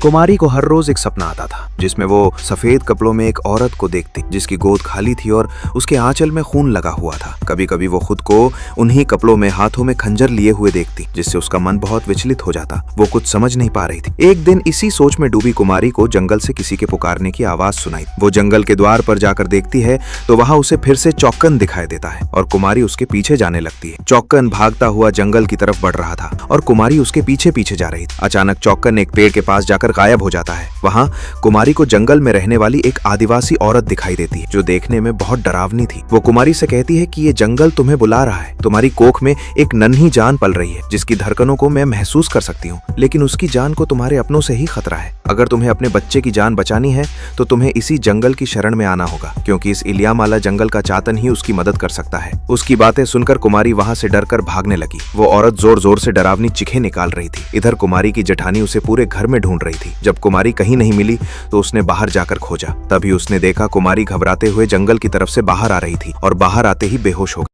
कुमारी को हर रोज एक सपना आता था जिसमें वो सफेद कपड़ों में एक औरत को देखती जिसकी गोद खाली थी और उसके आंचल में खून लगा हुआ था। कभी कभी वो खुद को उन्हीं कपड़ों में हाथों में खंजर लिए हुए देखती जिससे उसका मन बहुत विचलित हो जाता। वो कुछ समझ नहीं पा रही थी। एक दिन इसी सोच में डूबी कुमारी को जंगल से किसी के पुकारने की आवाज सुनाई। वो जंगल के द्वार पर जाकर देखती है तो वहां उसे फिर से चौक्कन दिखाई देता है और कुमारी उसके पीछे जाने लगती है। चौक्कन भागता हुआ जंगल की तरफ बढ़ रहा था और कुमारी उसके पीछे पीछे जा रही थी। अचानक चौक्कन एक पेड़ के पास जाकर गायब हो जाता है। वहां कुमारी को जंगल में रहने वाली एक आदिवासी औरत दिखाई देती है जो देखने में बहुत डरावनी थी। वो कुमारी से कहती है कि ये जंगल तुम्हें बुला रहा है। तुम्हारी कोख में एक नन्ही जान पल रही है जिसकी धड़कनों को मैं महसूस कर सकती हूँ, लेकिन उसकी जान को तुम्हारे अपनों से ही खतरा है। अगर तुम्हें अपने बच्चे की जान बचानी है तो तुम्हें इसी जंगल की शरण में आना होगा, क्योंकि इस इलियामाला जंगल का चातन ही उसकी मदद कर सकता है। उसकी बातें सुनकर कुमारी वहां से डरकर भागने लगी। वो औरत जोर जोर से डरावनी चीखें निकाल रही थी। इधर कुमारी की जेठानी उसे पूरे घर में ढूंढ रही थी। जब कुमारी कहीं नहीं मिली तो उसने बाहर जाकर खोजा। तभी उसने देखा कुमारी घबराते हुए जंगल की तरफ से बाहर आ रही थी और बाहर आते ही बेहोश हो गई।